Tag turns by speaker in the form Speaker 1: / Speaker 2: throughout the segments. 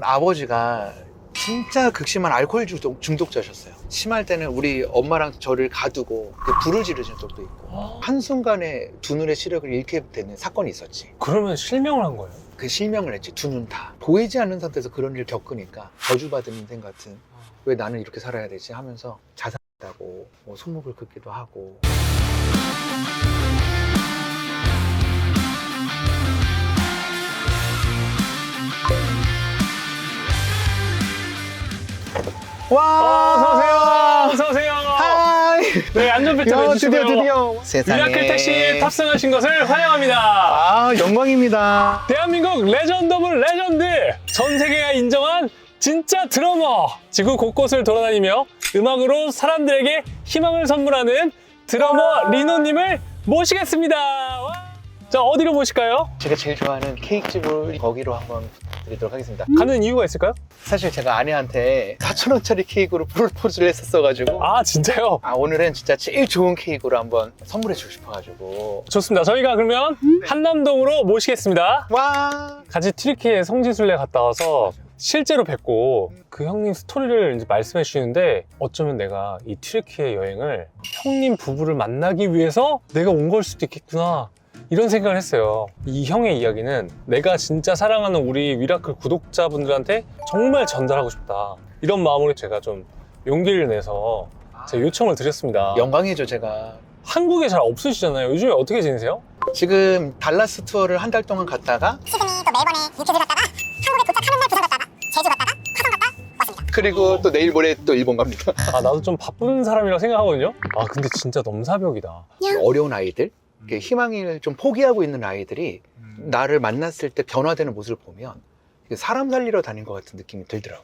Speaker 1: 아버지가 진짜 극심한 알코올 중독자셨어요. 심할 때는 우리 엄마랑 저를 가두고 불을 지르신 적도 있고 한순간에 두 눈의 시력을 잃게 되는 사건이 있었지.
Speaker 2: 그러면 실명을 한 거예요?
Speaker 1: 그 실명을 했지. 두 눈 다. 보이지 않는 상태에서 그런 일을 겪으니까 저주받은 인생 같은, 왜 나는 이렇게 살아야 되지 하면서 자살했다고 뭐 손목을 긋기도 하고.
Speaker 2: 와, 어서오세요.
Speaker 1: 하이.
Speaker 2: 네, 안전벨트 매주시고요.
Speaker 1: 드디어 세상에.
Speaker 2: 미라클 택시에 탑승하신 것을 환영합니다.
Speaker 1: 아, 영광입니다.
Speaker 2: 대한민국 레전드 오브 레전드, 전 세계가 인정한 진짜 드러머, 지구 곳곳을 돌아다니며 음악으로 사람들에게 희망을 선물하는 드러머 리노님을 모시겠습니다. 와. 자, 어디로 모실까요?
Speaker 1: 제가 제일 좋아하는 케이크집을 거기로 한번 드리도록 하겠습니다.
Speaker 2: 가는 이유가 있을까요?
Speaker 1: 사실 제가 아내한테 4,000원짜리 케이크로 프로포즈를 했었어가지고
Speaker 2: 아, 진짜요?
Speaker 1: 오늘은 진짜 제일 좋은 케이크로 한번 선물해 주고 싶어가지고.
Speaker 2: 좋습니다. 저희가 그러면 한남동으로 모시겠습니다.
Speaker 1: 와.
Speaker 2: 같이 튀르키예 성지순례 갔다 와서 실제로 뵙고 그 형님 스토리를 이제 말씀해 주시는데, 어쩌면 내가 이 튀르키예 여행을 형님 부부를 만나기 위해서 내가 온 걸 수도 있겠구나, 이런 생각을 했어요. 이 형의 이야기는 내가 진짜 사랑하는 우리 미라클 구독자분들한테 정말 전달하고 싶다, 이런 마음으로 제가 좀 용기를 내서 제가 요청을 드렸습니다.
Speaker 1: 영광이죠. 제가
Speaker 2: 한국에 잘 없으시잖아요. 요즘에 어떻게 지내세요?
Speaker 1: 지금 달라스 투어를 한 달 동안 갔다가
Speaker 3: 시드니 또 멜번에 이틀 갔다가 한국에 도착하는 날 부산 갔다가 제주 갔다가 화성 갔다 왔습니다.
Speaker 1: 그리고 또 내일 모레 또 일본 갑니다.
Speaker 2: 아, 나도 좀 바쁜 사람이라고 생각하거든요. 아, 근데 진짜 넘사벽이다.
Speaker 1: 어려운 아이들, 이렇게 희망을 좀 포기하고 있는 아이들이 나를 만났을 때 변화되는 모습을 보면 사람 살리러 다닌 것 같은 느낌이 들더라고.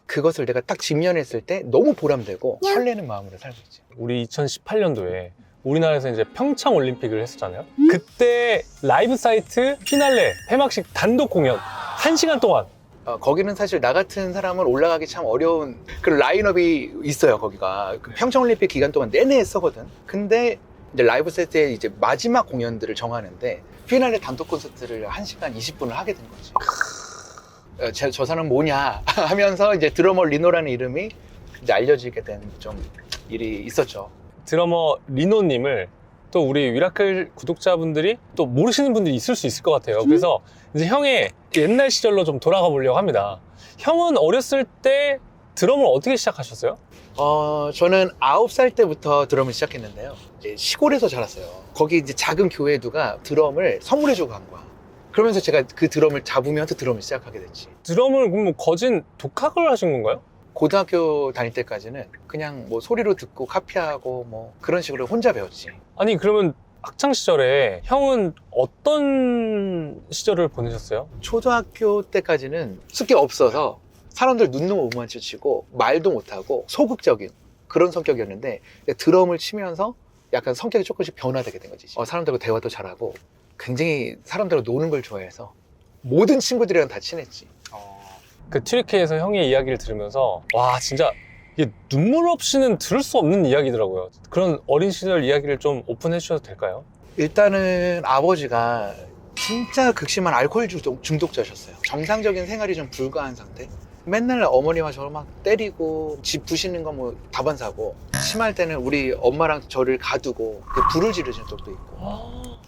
Speaker 1: 그것을 내가 딱 직면했을 때 너무 보람되고 설레는 마음으로 살고 있지.
Speaker 2: 우리 2018년도에 우리나라에서 이제 평창 올림픽을 했었잖아요. 그때 라이브 사이트 피날레 폐막식 단독 공연 1시간 동안.
Speaker 1: 거기는 사실 나 같은 사람은 올라가기 참 어려운 그런 라인업이 있어요. 거기가 그 평창올림픽 기간 동안 내내 했었거든. 근데 이제 라이브 세트의 이제 마지막 공연들을 정하는데 피날레 단독 콘서트를 1시간 20분을 하게 된 거지. 저 사람 뭐냐 하면서 이제 드러머 리노라는 이름이 이제 알려지게 된 좀 일이 있었죠.
Speaker 2: 드러머 리노님을 또 우리 미라클 구독자분들이 또 모르시는 분들이 있을 수 있을 것 같아요. 그래서 이제 형의 옛날 시절로 좀 돌아가 보려고 합니다. 형은 어렸을 때 드럼을 어떻게 시작하셨어요?
Speaker 1: 저는 9살 때부터 드럼을 시작했는데요. 이제 시골에서 자랐어요. 거기 이제 작은 교회 누가 드럼을 선물해주고 간 거야. 그러면서 제가 그 드럼을 잡으면서 드럼을 시작하게 됐지.
Speaker 2: 드럼을 그럼 뭐 거진 독학을 하신 건가요?
Speaker 1: 고등학교 다닐 때까지는 그냥 뭐 소리로 듣고 카피하고 뭐 그런 식으로 혼자 배웠지.
Speaker 2: 아니, 그러면 학창 시절에 형은 어떤 시절을 보내셨어요?
Speaker 1: 초등학교 때까지는 쓸 게 없어서 사람들 눈도 못 마주치고 말도 못하고 소극적인 그런 성격이었는데 드럼을 치면서 약간 성격이 조금씩 변화되게 된 거지. 사람들과 대화도 잘하고 굉장히 사람들과 노는 걸 좋아해서 모든 친구들이랑 다 친했지.
Speaker 2: 그 튀르키예에서 형의 이야기를 들으면서 와, 진짜 이게 눈물 없이는 들을 수 없는 이야기더라고요. 그런 어린 시절 이야기를 좀 오픈해 주셔도 될까요?
Speaker 1: 일단은 아버지가 진짜 극심한 알코올 중독자셨어요. 정상적인 생활이 좀 불가한 상태. 맨날 어머니와 저를 막 때리고 집 부시는 거 뭐 다반사고, 심할 때는 우리 엄마랑 저를 가두고 불을 지르신 적도 있고,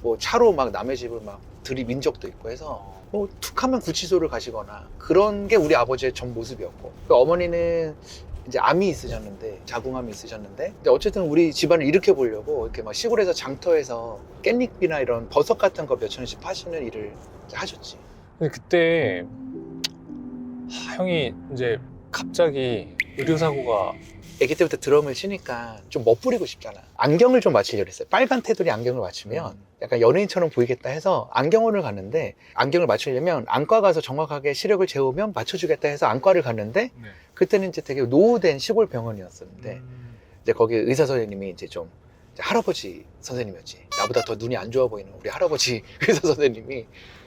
Speaker 1: 뭐 차로 막 남의 집을 막 들이민 적도 있고 해서 뭐 툭하면 구치소를 가시거나 그런 게 우리 아버지의 전 모습이었고, 어머니는 이제 암이 있으셨는데, 자궁암이 있으셨는데, 근데 어쨌든 우리 집안을 일으켜 보려고 이렇게 막 시골에서 장터에서 깻잎이나 이런 버섯 같은 거 몇천 원씩 파시는 일을 하셨지.
Speaker 2: 근데 그때 형이 이제 갑자기 의료사고가,
Speaker 1: 아기 때부터 드럼을 치니까 좀 멋부리고 싶잖아. 안경을 좀 맞추려고 했어요. 빨간 테두리 안경을 맞추면 약간 연예인처럼 보이겠다 해서 안경원을 갔는데, 안경을 맞추려면 안과 가서 정확하게 시력을 재우면 맞춰주겠다 해서 안과를 갔는데, 그때는 이제 되게 노후된 시골 병원이었었는데, 이제 거기 의사 선생님이 이제 좀 할아버지 선생님이었지. 나보다 더 눈이 안 좋아 보이는 우리 할아버지 의사 선생님이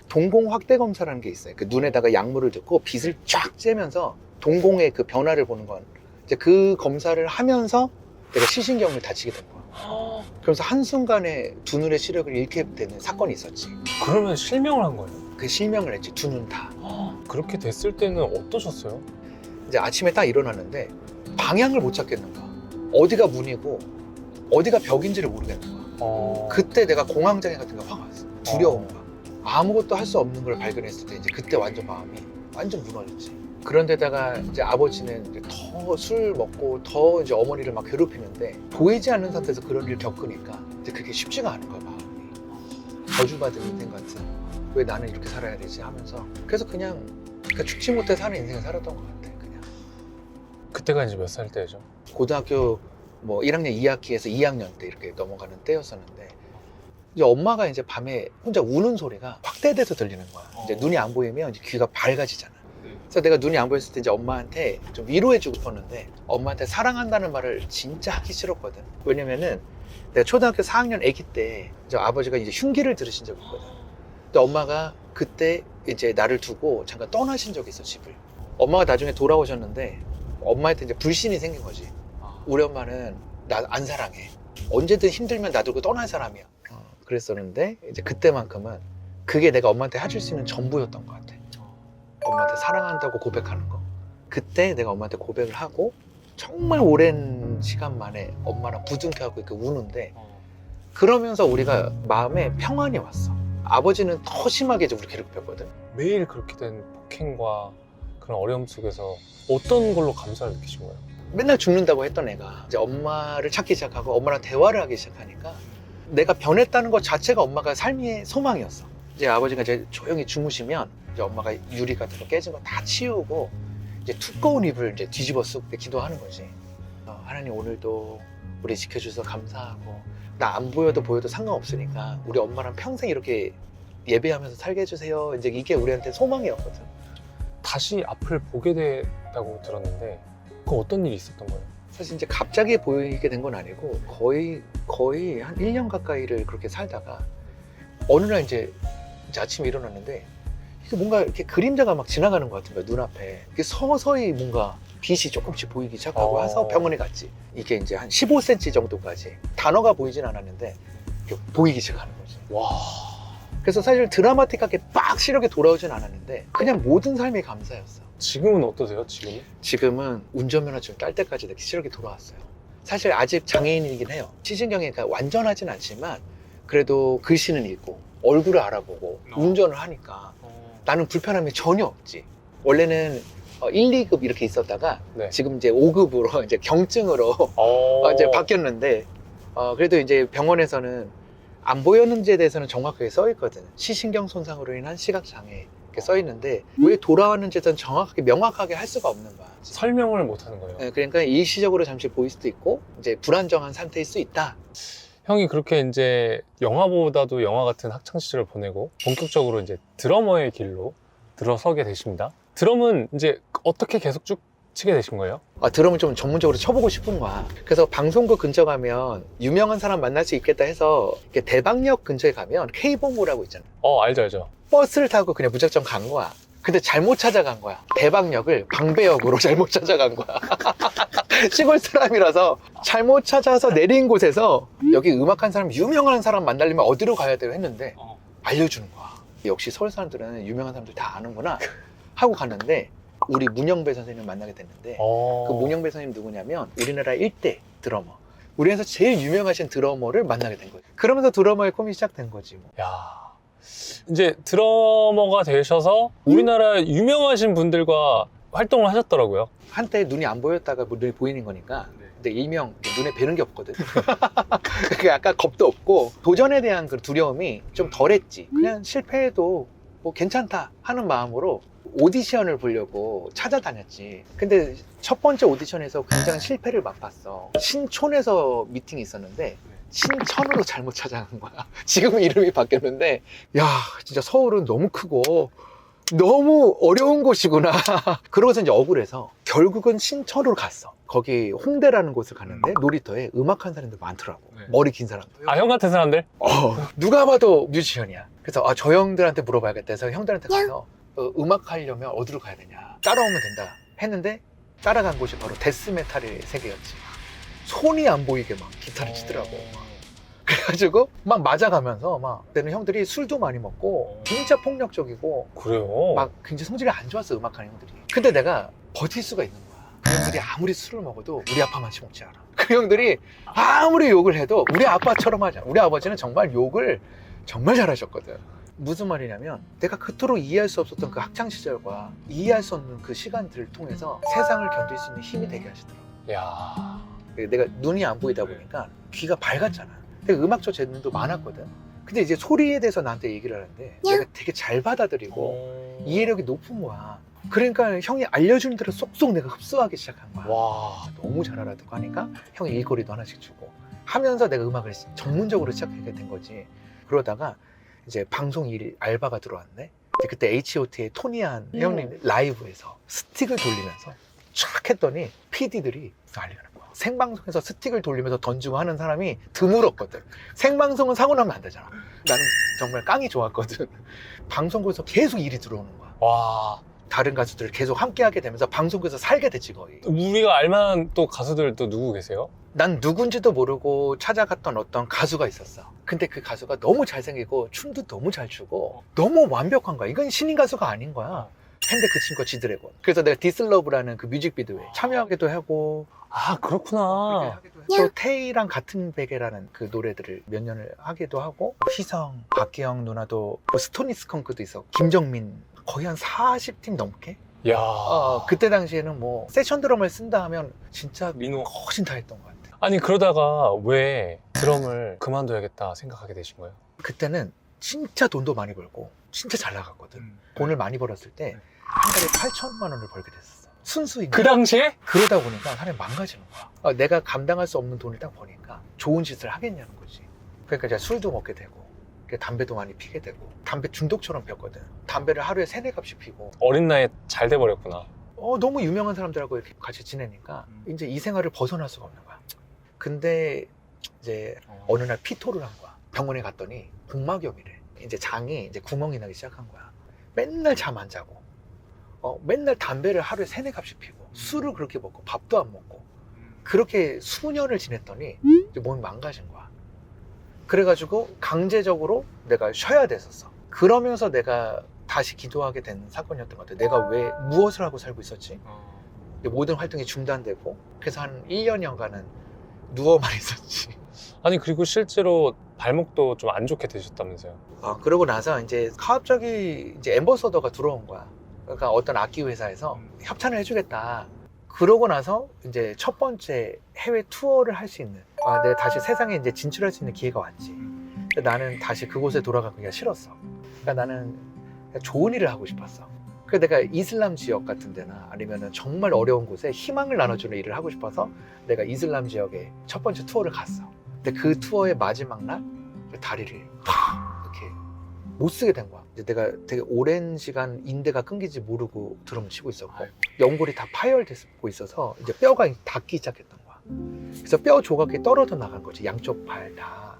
Speaker 1: 동공 확대 검사라는 게 있어요. 그 눈에다가 약물을 넣고 빛을 쫙 쬐면서 동공의 그 변화를 보는 건, 이제 그 검사를 하면서 내가 시신경을 다치게 된 거야. 그래서 한순간에 두 눈의 시력을 잃게 되는 사건이 있었지.
Speaker 2: 그러면 실명을 한 거예요?
Speaker 1: 그 실명을 했지, 두 눈 다.
Speaker 2: 그렇게 됐을 때는 어떠셨어요?
Speaker 1: 이제 아침에 딱 일어났는데 방향을 못 찾겠는 거야. 어디가 문이고 어디가 벽인지를 모르겠는 거야. 그때 내가 공황장애 같은 게 확 왔어. 두려움과 아무것도 할 수 없는 걸 발견했을 때 이제 그때 완전 마음이 완전 무너졌지. 그런데다가 이제 아버지는 이제 더 술 먹고 더 이제 어머니를 막 괴롭히는데 보이지 않는 상태에서 그런 일을 겪으니까 이제 그게 쉽지가 않은 거야, 마음이. 저주받은 인생 같은. 왜 나는 이렇게 살아야 되지 하면서 그래서 그냥 죽지 못해 사는 인생을 살았던 것 같아. 그냥
Speaker 2: 그때가 이제 몇 살 때죠?
Speaker 1: 고등학교 뭐 1학년 2학기에서 2학년 때 이렇게 넘어가는 때였었는데 이제 엄마가 이제 밤에 혼자 우는 소리가 확대돼서 들리는 거야. 이제 눈이 안 보이면 이제 귀가 밝아지잖아. 그래서 내가 눈이 안 보였을 때 이제 엄마한테 좀 위로해주고 싶었는데 엄마한테 사랑한다는 말을 진짜 하기 싫었거든. 왜냐면은 내가 초등학교 4학년 아기 때 이제 아버지가 이제 흉기를 들으신 적이 있거든. 근데 엄마가 그때 이제 나를 두고 잠깐 떠나신 적이 있어, 집을. 엄마가 나중에 돌아오셨는데 엄마한테 이제 불신이 생긴 거지. 우리 엄마는 나 안 사랑해. 언제든 힘들면 놔두고 떠날 사람이야. 그랬었는데 이제 그때만큼은 그게 내가 엄마한테 해줄 수 있는 전부였던 것 같아. 엄마한테 사랑한다고 고백하는 거. 그때 내가 엄마한테 고백을 하고 정말 오랜 시간 만에 엄마랑 부둥켜하고 이렇게 우는데 그러면서 우리가 마음에 평안이 왔어. 아버지는 더 심하게 이제 우리 괴롭혔거든.
Speaker 2: 매일 그렇게 된 폭행과 그런 어려움 속에서 어떤 걸로 감사를 느끼신 거예요?
Speaker 1: 맨날 죽는다고 했던 애가 이제 엄마를 찾기 시작하고 엄마랑 대화를 하기 시작하니까 내가 변했다는 것 자체가 엄마가 삶의 소망이었어. 이제 아버지가 이제 조용히 주무시면 이제 엄마가 유리 같은 거 깨진 거 다 치우고 이제 두꺼운 이불 이제 뒤집어 쓰고 기도하는 거지. 하나님 오늘도 우리 지켜주셔서 감사하고 나 안 보여도 보여도 상관없으니까 우리 엄마랑 평생 이렇게 예배하면서 살게 해주세요. 이제 이게 우리한테 소망이었거든.
Speaker 2: 다시 앞을 보게 됐다고 들었는데 그 어떤 일이 있었던 거예요?
Speaker 1: 사실 이제 갑자기 보이게 된 건 아니고 거의 한 1년 가까이를 그렇게 살다가 어느 날 이제 아침에 일어났는데 이게 뭔가 이렇게 그림자가 막 지나가는 것 같은 거야, 눈앞에. 이게 서서히 뭔가 빛이 조금씩 보이기 시작하고 해서 병원에 갔지. 이게 이제 한 15cm 정도까지. 단어가 보이진 않았는데 이렇게 보이기 시작하는 거지.
Speaker 2: 와.
Speaker 1: 그래서 사실 드라마틱하게 빡 시력이 돌아오진 않았는데 그냥 모든 삶이 감사였어.
Speaker 2: 지금은 어떠세요? 지금은?
Speaker 1: 지금은 운전면허 좀 딸 때까지 이렇게 시력이 돌아왔어요. 사실 아직 장애인이긴 해요. 시진경이 완전하진 않지만 그래도 글씨는 읽고 얼굴을 알아보고 운전을 하니까 나는 불편함이 전혀 없지. 원래는 1, 2급 이렇게 있었다가
Speaker 2: 네.
Speaker 1: 지금 이제 5급으로 이제 경증으로 이제 바뀌었는데 그래도 이제 병원에서는 안 보였는지에 대해서는 정확하게 써 있거든. 시신경 손상으로 인한 시각장애 이렇게 써 있는데 왜 돌아왔는지에 대해서는 정확하게 명확하게 할 수가 없는 거야.
Speaker 2: 설명을 못 하는 거예요.
Speaker 1: 네, 그러니까 일시적으로 잠시 보일 수도 있고 이제 불안정한 상태일 수 있다.
Speaker 2: 형이 그렇게 이제 영화보다도 영화 같은 학창 시절을 보내고 본격적으로 이제 드러머의 길로 들어서게 되십니다. 드럼은 이제 어떻게 계속 쭉 치게 되신 거예요?
Speaker 1: 드럼을 좀 전문적으로 쳐보고 싶은 거야. 그래서 방송국 근처 가면 유명한 사람 만날 수 있겠다 해서 이렇게 대방역 근처에 가면 K본부라고 있잖아.
Speaker 2: 알죠.
Speaker 1: 버스를 타고 그냥 무작정 간 거야. 근데 잘못 찾아간 거야. 대방역을 방배역으로 잘못 찾아간 거야. 시골 사람이라서 잘못 찾아서 내린 곳에서 여기 음악한 사람, 유명한 사람 만나려면 어디로 가야 돼요 했는데 알려주는 거야. 역시 서울 사람들은 유명한 사람들 다 아는구나 하고 갔는데 우리 문영배 선생님을 만나게 됐는데 그 문영배 선생님 누구냐면 우리나라 1대 드러머. 우리나라에서 제일 유명하신 드러머를 만나게 된 거예요. 그러면서 드러머의 꿈이 시작된 거지. 뭐.
Speaker 2: 야, 이제 드러머가 되셔서 우리나라 유명하신 분들과 활동을 하셨더라고요.
Speaker 1: 한때 눈이 안 보였다가 눈이 보이는 거니까 근데 일명 눈에 뵈는 게 없거든. 그게 약간 겁도 없고 도전에 대한 그 두려움이 좀 덜했지. 그냥 실패해도 뭐 괜찮다 하는 마음으로 오디션을 보려고 찾아다녔지. 근데 첫 번째 오디션에서 굉장히 실패를 맛봤어. 신촌에서 미팅이 있었는데 신천으로 잘못 찾아간 거야. 지금은 이름이 바뀌었는데 야 진짜 서울은 너무 크고 너무 어려운 곳이구나. 그러고서 이제 억울해서 결국은 신천으로 갔어. 거기 홍대라는 곳을 갔는데 놀이터에 음악한 사람들 많더라고. 머리 긴 사람들.
Speaker 2: 형 같은 사람들?
Speaker 1: 누가 봐도 뮤지션이야. 그래서 저 형들한테 물어봐야겠다 해서 형들한테 가서 음악 하려면 어디로 가야 되냐, 따라오면 된다 했는데 따라간 곳이 바로 데스메탈의 세계였지. 손이 안 보이게 막 기타를 치더라고. 그래가지고 막 맞아가면서 막 그때는 형들이 술도 많이 먹고 진짜 폭력적이고
Speaker 2: 그래요?
Speaker 1: 막 굉장히 성질이 안 좋았어, 음악하는 형들이. 근데 내가 버틸 수가 있는 거야. 그 형들이 아무리 술을 먹어도 우리 아빠만치 먹지 않아. 그 형들이 아무리 욕을 해도 우리 아빠처럼 하지 않아. 우리 아버지는 정말 욕을 정말 잘하셨거든. 무슨 말이냐면 내가 그토록 이해할 수 없었던 그 학창 시절과 이해할 수 없는 그 시간들을 통해서 세상을 견딜 수 있는 힘이 되게 하시더라고.
Speaker 2: 야.
Speaker 1: 내가 눈이 안 보이다 보니까 귀가 밝았잖아. 내가 음악적 재능도 많았거든. 근데 이제 소리에 대해서 나한테 얘기를 하는데 내가 되게 잘 받아들이고 이해력이 높은 거야. 그러니까 형이 알려주는 대로 쏙쏙 내가 흡수하기 시작한 거야.
Speaker 2: 와.
Speaker 1: 너무 잘 알아듣고 하니까 형이 일거리도 하나씩 주고 하면서 내가 음악을 전문적으로 시작하게 된 거지. 그러다가 이제 방송 일 알바가 들어왔네. 이제 그때 H.O.T의 토니안 형님 라이브에서 스틱을 돌리면서 촥 했더니 PD들이 난리가 난 거야. 생방송에서 스틱을 돌리면서 던지고 하는 사람이 드물었거든. 생방송은 사고 나면 안 되잖아. 나는 정말 깡이 좋았거든. 방송국에서 계속 일이 들어오는 거야.
Speaker 2: 와.
Speaker 1: 다른 가수들 계속 함께 하게 되면서 방송국에서 살게 됐지 거의.
Speaker 2: 우리가 알만한 또 가수들 또 누구 계세요?
Speaker 1: 난 누군지도 모르고 찾아갔던 어떤 가수가 있었어. 근데 그 가수가 너무 잘생기고 춤도 너무 잘 추고 너무 완벽한 거야. 이건 신인 가수가 아닌 거야. 근데 그 친구가 지드래곤. 그래서 내가 디슬러브라는 그 뮤직비디오에 참여하기도 하고
Speaker 2: 아, 그렇구나.
Speaker 1: 또 테이랑 같은 베개라는 그 노래들을 몇 년을 하기도 하고 희성, 박기영 누나도 뭐 스토니 스컹크도 있어. 김정민 거의 한 40팀 넘게?
Speaker 2: 야.
Speaker 1: 그때 당시에는 뭐 세션 드럼을 쓴다 하면 진짜
Speaker 2: 민호.
Speaker 1: 훨씬 다 했던 것 같아.
Speaker 2: 아니, 그러다가 왜 드럼을 그만둬야겠다 생각하게 되신 거예요?
Speaker 1: 그때는 진짜 돈도 많이 벌고 진짜 잘 나갔거든. 돈을 많이 벌었을 때 한 달에 8천만 원을 벌게 됐었어. 순수인
Speaker 2: 그
Speaker 1: 거야.
Speaker 2: 당시에?
Speaker 1: 그러다 보니까 사람이 망가지는 거야. 내가 감당할 수 없는 돈을 딱 버니까 좋은 짓을 하겠냐는 거지. 그러니까 이제 술도 먹게 되고 담배도 많이 피게 되고 담배 중독처럼 폈거든. 담배를 하루에 3-4갑씩 피고
Speaker 2: 어린 나이에 잘 돼버렸구나.
Speaker 1: 너무 유명한 사람들하고 이렇게 같이 지내니까 이제 이 생활을 벗어날 수가 없는 거야. 근데 이제 어느 날 피토를 한 거야. 병원에 갔더니 복막염이래. 이제 장이 이제 구멍이 나기 시작한 거야. 맨날 잠 안 자고 맨날 담배를 하루에 3-4갑씩 피고 술을 그렇게 먹고 밥도 안 먹고 그렇게 수년을 지냈더니 이제 몸이 망가진 거야. 그래가지고 강제적으로 내가 쉬어야 됐었어. 그러면서 내가 다시 기도하게 된 사건이었던 것 같아. 내가 왜 무엇을 하고 살고 있었지? 모든 활동이 중단되고 그래서 한 1년여간은 누워만 있었지.
Speaker 2: 아니, 그리고 실제로 발목도 좀 안 좋게 되셨다면서요?
Speaker 1: 그러고 나서 이제 갑자기 이제 앰버서더가 들어온 거야. 그러니까 어떤 악기 회사에서 협찬을 해주겠다. 그러고 나서 이제 첫 번째 해외 투어를 할 수 있는 내가 다시 세상에 이제 진출할 수 있는 기회가 왔지. 근데 나는 다시 그곳에 돌아가기가 싫었어. 그러니까 나는 좋은 일을 하고 싶었어. 그래서 내가 이슬람 지역 같은 데나 아니면 정말 어려운 곳에 희망을 나눠주는 일을 하고 싶어서 내가 이슬람 지역에 첫 번째 투어를 갔어. 근데 그 투어의 마지막 날 다리를 이렇게 못 쓰게 된 거야. 이제 내가 되게 오랜 시간 인대가 끊기지 모르고 드럼을 치고 있었고 연골이 다 파열되고 있어서 이제 뼈가 닿기 시작했던 거야. 그래서 뼈 조각이 떨어져 나간 거지. 양쪽 팔 다.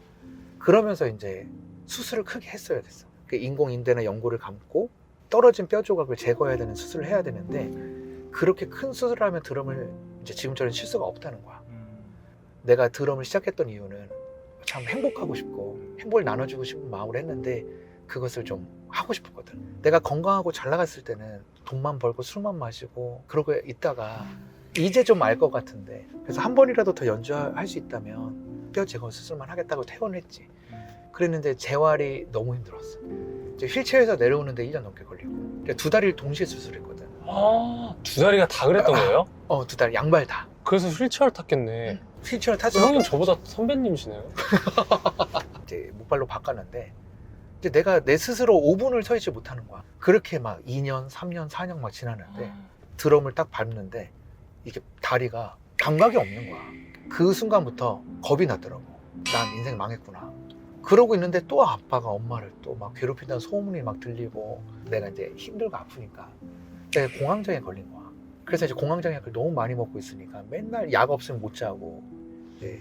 Speaker 1: 그러면서 이제 수술을 크게 했어야 됐어. 그 인공 인대나 연골을 감고 떨어진 뼈 조각을 제거해야 되는 수술을 해야 되는데 그렇게 큰 수술을 하면 드럼을 이제 지금처럼 칠 수가 없다는 거야. 내가 드럼을 시작했던 이유는 참 행복하고 싶고 행복을 나눠주고 싶은 마음으로 했는데 그것을 좀 하고 싶었거든. 내가 건강하고 잘 나갔을 때는 돈만 벌고 술만 마시고 그러고 있다가 이제 좀 알 것 같은데 그래서 한 번이라도 더 연주할 수 있다면 뼈 제거 수술만 하겠다고 퇴원했지. 그랬는데 재활이 너무 힘들었어. 이제 휠체어에서 내려오는데 1년 넘게 걸리고 2다리를 동시에 수술했거든.
Speaker 2: 두 다리가 다 그랬던 거예요?
Speaker 1: 2다리 양발 다.
Speaker 2: 그래서 휠체어를 탔겠네.
Speaker 1: 휠체어 타서
Speaker 2: 형님 저보다 선배님이시네요.
Speaker 1: 이제 목발로 바꿨는데 이제 내가 내 스스로 5분을 서 있지 못하는 거야. 그렇게 막 2년, 3년, 4년 막 지났는데 드럼을 딱 밟는데 이게 다리가 감각이 없는 거야. 그 순간부터 겁이 났더라고. 난 인생 망했구나. 그러고 있는데 또 아빠가 엄마를 또 막 괴롭힌다는 소문이 막 들리고 내가 이제 힘들고 아프니까 내가 공황장애 걸린 거야. 그래서 이제 공황장약을 너무 많이 먹고 있으니까 맨날 약 없으면 못 자고 이제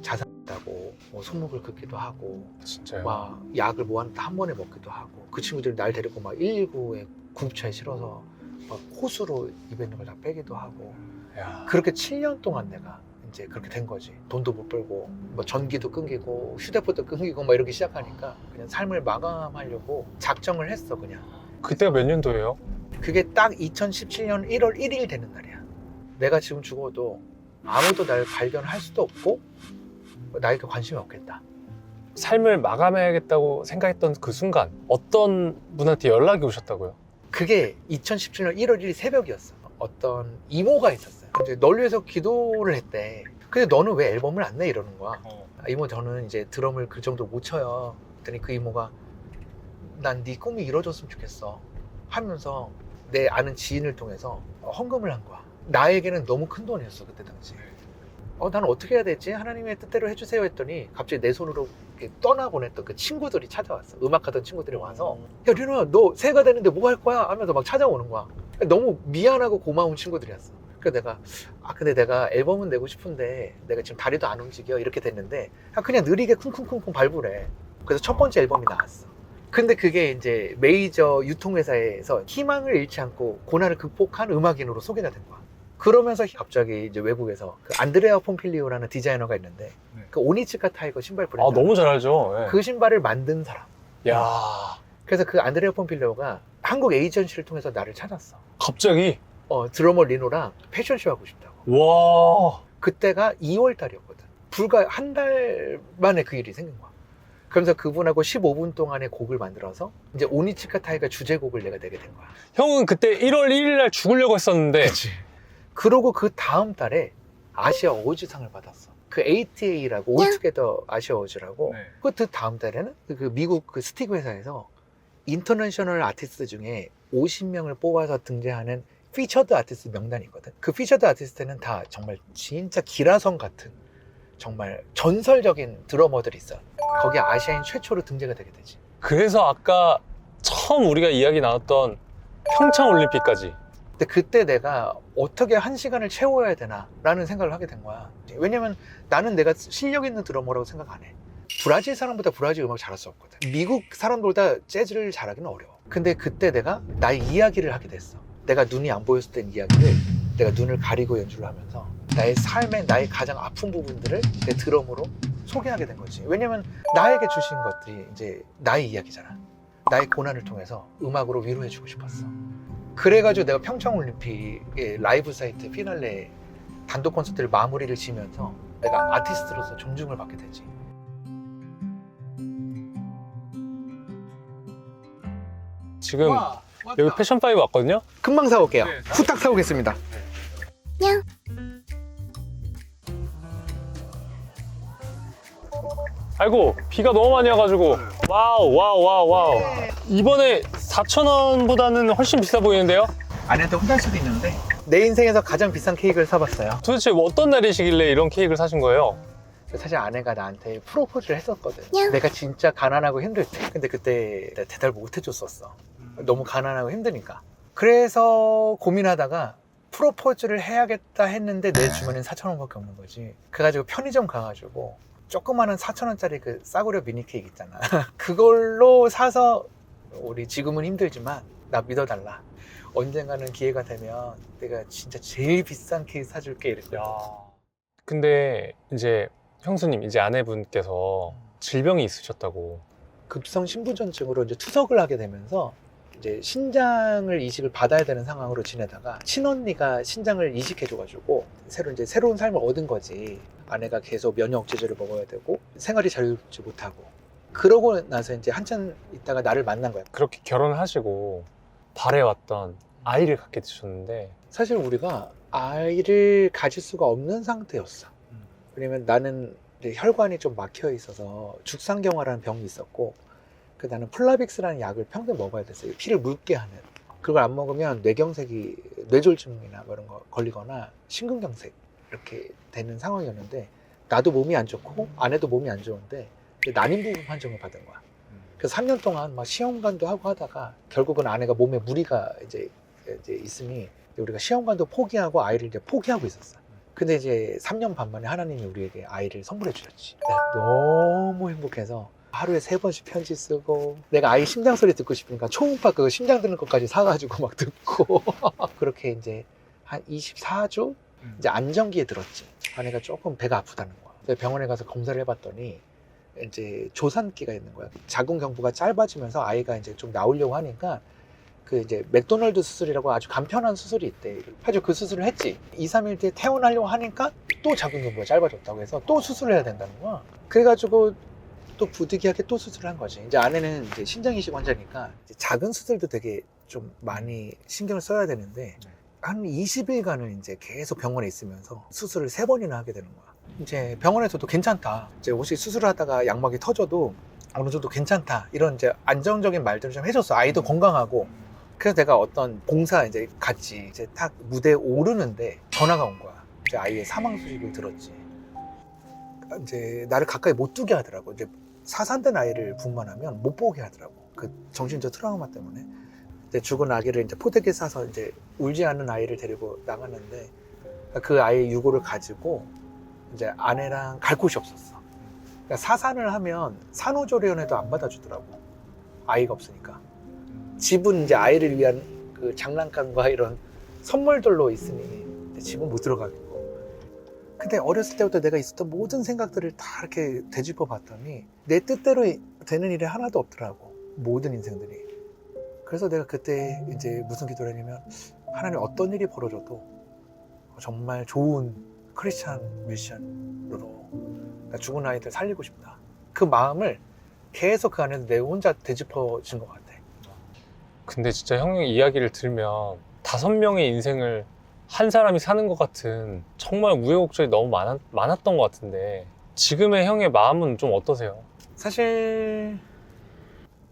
Speaker 1: 자살한다고 뭐 손목을 긋기도 하고
Speaker 2: 진짜요?
Speaker 1: 막 약을 뭐 한 번에 먹기도 하고 그 친구들이 날 데리고 막 119에 구급차에 실어서 막 호수로 입에 있는 걸 다 빼기도 하고
Speaker 2: 야.
Speaker 1: 그렇게 7년 동안 내가 이제 그렇게 된 거지. 돈도 못 벌고 뭐 전기도 끊기고 휴대폰도 끊기고 막 이렇게 시작하니까 그냥 삶을 마감하려고 작정을 했어 그냥.
Speaker 2: 그때가 몇 년도예요?
Speaker 1: 그게 딱 2017년 1월 1일 되는 날이야. 내가 지금 죽어도 아무도 날 발견할 수도 없고 나에게 관심이 없겠다.
Speaker 2: 삶을 마감해야겠다고 생각했던 그 순간 어떤 분한테 연락이 오셨다고요?
Speaker 1: 그게 2017년 1월 1일 새벽이었어. 어떤 이모가 있었어요. 이제 널 위해서 기도를 했대. 근데 너는 왜 앨범을 안 내? 이러는 거야. 아, 이모 저는 이제 드럼을 그 정도 못 쳐요. 그랬더니 그 이모가 난 네 꿈이 이루어졌으면 좋겠어 하면서 내 아는 지인을 통해서 헌금을 한 거야. 나에게는 너무 큰 돈이었어 그때 당시. 나는 어떻게 해야 되지? 하나님의 뜻대로 해주세요 했더니 갑자기 내 손으로 이렇게 떠나보냈던 그 친구들이 찾아왔어. 음악하던 친구들이 와서 야 류나 너 새해가 되는데 뭐 할 거야? 하면서 막 찾아오는 거야. 너무 미안하고 고마운 친구들이었어. 그래서 내가 근데 내가 앨범은 내고 싶은데 내가 지금 다리도 안 움직여 이렇게 됐는데 그냥 느리게 쿵쿵쿵쿵 밟으래. 그래서 첫 번째 앨범이 나왔어. 근데 그게 이제 메이저 유통회사에서 희망을 잃지 않고 고난을 극복한 음악인으로 소개가 된 거야. 그러면서 갑자기 이제 외국에서 그 안드레아 폼필리오라는 디자이너가 있는데 그 오니츠카 타이거 신발 브랜드.
Speaker 2: 아 너무 잘 알죠. 예.
Speaker 1: 그 신발을 만든 사람.
Speaker 2: 야
Speaker 1: 그래서 그 안드레아 폼필리오가 한국 에이전시를 통해서 나를 찾았어.
Speaker 2: 갑자기
Speaker 1: 드러머 리노랑 패션쇼 하고 싶다고.
Speaker 2: 와
Speaker 1: 그때가 2월 달이었거든. 불과 한 달 만에 그 일이 생긴 거야. 그러면서 그분하고 15분 동안의 곡을 만들어서 이제 오니츠카 타이거 주제곡을 내가 내게 된 거야.
Speaker 2: 형은 그때 1월 1일 날 죽으려고 했었는데
Speaker 1: 그치. 그러고 그 다음 달에 아시아 어워즈상을 받았어. 그 ATA라고 올투게더 아시아 어워즈라고. 그 다음 달에는 그 미국 그 스틱 회사에서 인터내셔널 아티스트 중에 50명을 뽑아서 등재하는 피처드 아티스트 명단이 있거든. 그 피처드 아티스트는 다 정말 진짜 기라성 같은 정말 전설적인 드러머들이 있어. 거기 아시아인 최초로 등재가 되게 되지.
Speaker 2: 그래서 아까 처음 우리가 이야기 나눴던 평창 올림픽까지.
Speaker 1: 근데 그때 내가 어떻게 한 시간을 채워야 되나 라는 생각을 하게 된 거야. 왜냐면 나는 내가 실력 있는 드러머라고 생각 안 해. 브라질 사람보다 브라질 음악 잘할 수 없거든. 미국 사람들보다 재즈를 잘하기는 어려워. 근데 그때 내가 나의 이야기를 하게 됐어. 내가 눈이 안 보였을 땐 이야기를 내가 눈을 가리고 연주를 하면서 나의 삶의 나의 가장 아픈 부분들을 내 드럼으로 소개하게 된 거지. 왜냐면 나에게 주신 것들이 이제 나의 이야기잖아. 나의 고난을 통해서 음악으로 위로해주고 싶었어. 그래가지고 내가 평창올림픽의 라이브 사이트 피날레 단독 콘서트를 마무리를 지면서 내가 아티스트로서 존중을 받게 되지.
Speaker 2: 지금 여기 패션5 왔거든요?
Speaker 1: 금방 사올게요. 후딱 사오겠습니다.
Speaker 2: 아이고 비가 너무 많이 와가지고 와우 이번에 4,000원보다는 훨씬 비싸 보이는데요?
Speaker 1: 안에도 후달 수도 있는데 내 인생에서 가장 비싼 케이크를 사봤어요.
Speaker 2: 도대체 어떤 날이시길래 이런 케이크를 사신 거예요?
Speaker 1: 사실 아내가 나한테 프로포즈를 했었거든. 내가 진짜 가난하고 힘들 때. 근데 그때 내가 대답을 못 해줬었어. 너무 가난하고 힘드니까. 그래서 고민하다가 프로포즈를 해야겠다 했는데 내 주머니는 4,000원밖에 없는 거지. 그래가지고 편의점 가가지고 조그마한 4,000원짜리 그 싸구려 미니 케이크 있잖아. 그걸로 사서 우리 지금은 힘들지만 나 믿어달라. 언젠가는 기회가 되면 내가 진짜 제일 비싼 케이크 사줄게 이랬거든.
Speaker 2: 근데 이제 형수님 이제 아내분께서 질병이 있으셨다고.
Speaker 1: 급성 신부전증으로 이제 투석을 하게 되면서 이제 신장을 이식을 받아야 되는 상황으로 지내다가 친언니가 신장을 이식해줘가지고 새로운 삶을 얻은 거지. 아내가 계속 면역 억제제를 먹어야 되고 생활이 자유롭지 못하고 그러고 나서 이제 한참 있다가 나를 만난 거야.
Speaker 2: 그렇게 결혼을 하시고 바래왔던 아이를 갖게 되셨는데
Speaker 1: 사실 우리가 아이를 가질 수가 없는 상태였어. 왜냐면 나는 이제 혈관이 좀 막혀 있어서 죽상경화라는 병이 있었고 나는 플라빅스라는 약을 평생 먹어야 됐어요. 피를 묽게 하는. 그걸 안 먹으면 뇌경색이 뇌졸중이나 뭐 이런 거 걸리거나 심근경색 이렇게 되는 상황이었는데 나도 몸이 안 좋고 아내도 몸이 안 좋은데 난임부분 판정을 받은 거야. 그래서 3년 동안 막 시험관도 하고 하다가 결국은 아내가 몸에 무리가 이제 있으니 우리가 시험관도 포기하고 아이를 이제 포기하고 있었어. 근데 이제 3년 반 만에 하나님이 우리에게 아이를 선물해 주셨지. 내가 너무 행복해서 하루에 3번씩 편지 쓰고 내가 아이 심장 소리 듣고 싶으니까 초음파 그 심장 듣는 것까지 사가지고 막 듣고 그렇게 이제 한 24주 이제 안정기에 들었지. 아내가 조금 배가 아프다는 거야. 그래서 병원에 가서 검사를 해봤더니 이제 조산기가 있는 거야. 자궁경부가 짧아지면서 아이가 이제 좀 나오려고 하니까 그 이제 맥도널드 수술이라고 아주 간편한 수술이 있대. 아주 그 수술을 했지. 2, 3일 뒤에 퇴원하려고 하니까 또 자궁경부가 짧아졌다고 해서 또 수술을 해야 된다는 거야. 그래가지고 또 부득이하게 또 수술을 한 거지. 이제 아내는 이제 신장이식 환자니까 이제 작은 수술도 되게 좀 많이 신경을 써야 되는데 한 20일간은 이제 계속 병원에 있으면서 수술을 3번이나 하게 되는 거야. 이제 병원에서도 괜찮다. 이제 혹시 수술을 하다가 양막이 터져도 어느 정도 괜찮다. 이런 이제 안정적인 말들을 좀 해줬어. 아이도 건강하고. 그래서 내가 어떤 봉사 이제 같이 이제 딱 무대에 오르는데 전화가 온 거야. 이제 아이의 사망 소식을 들었지. 이제 나를 가까이 못 두게 하더라고. 이제 사산된 아이를 분만하면 못 보게 하더라고. 그 정신적 트라우마 때문에. 이제 죽은 아기를 이제 포대기에 싸서 이제 울지 않는 아이를 데리고 나갔는데 그 아이의 유고를 가지고 이제 아내랑 갈 곳이 없었어. 그러니까 사산을 하면 산후조리원에도 안 받아주더라고. 아이가 없으니까. 집은 이제 아이를 위한 그 장난감과 이런 선물들로 있으니 집은 못 들어가겠고. 근데 어렸을 때부터 내가 있었던 모든 생각들을 다 이렇게 되짚어 봤더니 내 뜻대로 되는 일이 하나도 없더라고. 모든 인생들이. 그래서 내가 그때 이제 무슨 기도를 했냐면 하나님 어떤 일이 벌어져도 정말 좋은 크리스찬 미션으로 그러니까 죽은 아이들 살리고 싶다. 그 마음을 계속 그 안에서 내 혼자 되짚어진 것 같아.
Speaker 2: 근데 진짜 형의 이야기를 들으면 5명의 인생을 한 사람이 사는 것 같은 정말 우여곡절이 너무 많았던 것 같은데 지금의 형의 마음은 좀 어떠세요?
Speaker 1: 사실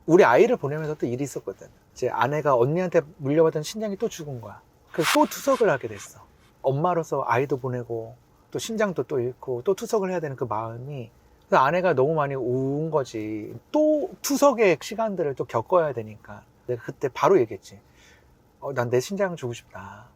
Speaker 1: 우리 아이를 보내면서 또 일이 있었거든. 이제 아내가 언니한테 물려받은 신장이 또 죽은 거야. 그래서 또 투석을 하게 됐어. 엄마로서 아이도 보내고 또 신장도 또 잃고 또 투석을 해야 되는 그 마음이, 그래서 아내가 너무 많이 운 거지. 또 투석의 시간들을 또 겪어야 되니까 내가 그때 바로 얘기했지. 난 내 신장 주고 싶다.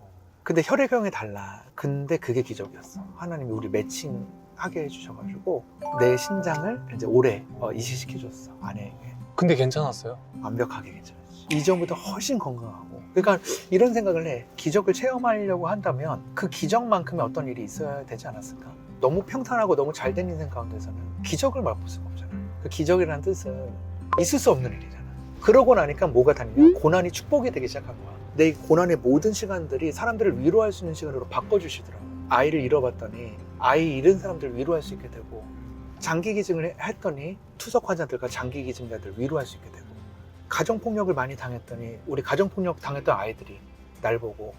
Speaker 1: 근데 혈액형이 달라. 근데 그게 기적이었어. 하나님이 우리 매칭하게 해주셔가지고 내 신장을 이제 올해 이식시켜줬어, 아내에게.
Speaker 2: 근데 괜찮았어요?
Speaker 1: 완벽하게 괜찮았지. 이전보다 훨씬 건강하고. 그러니까 이런 생각을 해. 기적을 체험하려고 한다면 그 기적만큼의 어떤 일이 있어야 되지 않았을까? 너무 평탄하고 너무 잘된 인생 가운데서는 기적을 맛볼 수가 없잖아. 그 기적이라는 뜻은 있을 수 없는 일이잖아. 그러고 나니까 뭐가 다르냐? 고난이 축복이 되기 시작한 거야. 내 고난의 모든 시간들이 사람들을 위로할 수 있는 시간으로 바꿔주시더라고. 아이를 잃어봤더니 아이 잃은 사람들을 위로할 수 있게 되고, 장기 기증을 했더니 투석 환자들과 장기 기증자들을 위로할 수 있게 되고, 가정폭력을 많이 당했더니 우리 가정폭력 당했던 아이들이 날 보고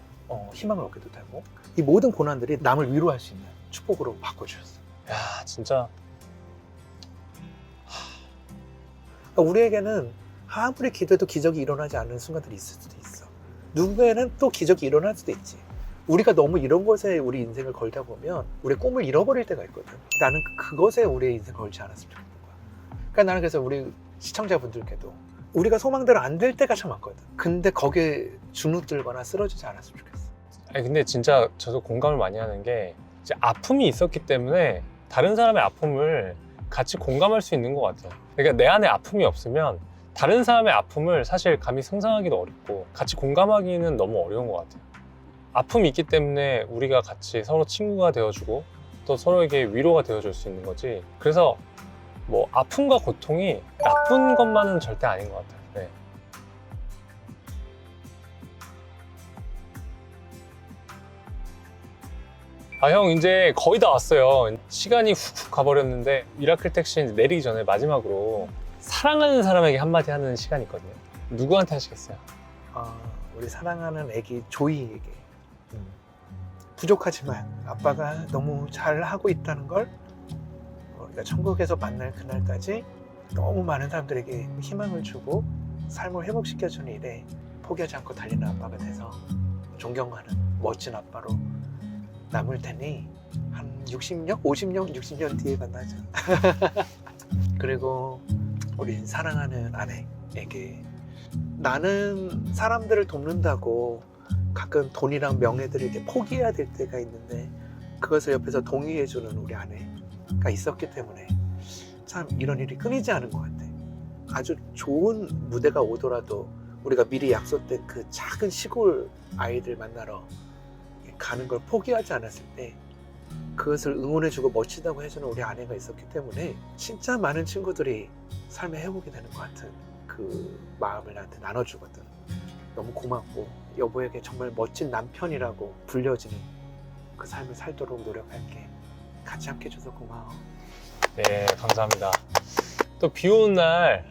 Speaker 1: 희망을 얻게도 되고, 이 모든 고난들이 남을 위로할 수 있는 축복으로 바꿔주셨어.
Speaker 2: 야, 진짜.
Speaker 1: 그러니까 우리에게는 아무리 기도해도 기적이 일어나지 않는 순간들이 있을 수도 있어. 누구에는 또 기적이 일어날 수도 있지. 우리가 너무 이런 것에 우리 인생을 걸다 보면 우리의 꿈을 잃어버릴 때가 있거든. 나는 그것에 우리의 인생을 걸지 않았으면 좋겠는 거야. 그러니까 나는 그래서 우리 시청자분들께도 우리가 소망대로 안 될 때가 참 많거든. 근데 거기에 주눅들거나 쓰러지지 않았으면 좋겠어.
Speaker 2: 아니, 근데 진짜 저도 공감을 많이 하는 게 이제 아픔이 있었기 때문에 다른 사람의 아픔을 같이 공감할 수 있는 것 같아요. 그러니까 내 안에 아픔이 없으면 다른 사람의 아픔을 사실 감히 상상하기도 어렵고 같이 공감하기는 너무 어려운 것 같아요. 아픔이 있기 때문에 우리가 같이 서로 친구가 되어주고 또 서로에게 위로가 되어줄 수 있는 거지. 그래서 뭐 아픔과 고통이 나쁜 것만은 절대 아닌 것 같아요. 네. 아, 형 이제 거의 다 왔어요. 시간이 훅훅 가버렸는데 미라클 택시 이제 내리기 전에 마지막으로 사랑하는 사람에게 한마디 하는 시간이 있거든요. 누구한테 하시겠어요?
Speaker 1: 우리 사랑하는 애기 조이에게. 부족하지만 아빠가 너무 잘하고 있다는 걸, 우리가 천국에서 만날 그날까지 너무 많은 사람들에게 희망을 주고 삶을 회복시켜주는 일에 포기하지 않고 달리는 아빠가 돼서 존경하는 멋진 아빠로 남을 테니 한 60년? 50년? 60년 뒤에 만나자. 그리고 우리 사랑하는 아내에게, 나는 사람들을 돕는다고 가끔 돈이랑 명예들을 이렇게 포기해야 될 때가 있는데 그것을 옆에서 동의해주는 우리 아내가 있었기 때문에 참 이런 일이 끊이지 않은 것 같아. 아주 좋은 무대가 오더라도 우리가 미리 약속된 그 작은 시골 아이들 만나러 가는 걸 포기하지 않았을 때 그것을 응원해주고 멋지다고 해주는 우리 아내가 있었기 때문에 진짜 많은 친구들이 삶의 회복이 되는 것 같은 그 마음을 나한테 나눠주거든. 너무 고맙고 여보에게 정말 멋진 남편이라고 불려지는 그 삶을 살도록 노력할게. 같이 함께 해줘서 고마워.
Speaker 2: 네, 감사합니다. 또 비 오는 날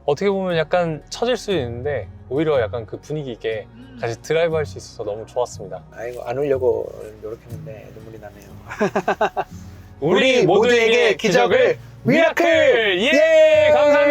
Speaker 2: 어떻게 보면 약간 처질 수 있는데 오히려 약간 그 분위기 있게 같이 드라이브 할 수 있어서 너무 좋았습니다.
Speaker 1: 아이고 안 울려고 노력했는데 눈물이 나네요.
Speaker 2: 우리 모두에게 기적을 미라클! 예! 감사합니다.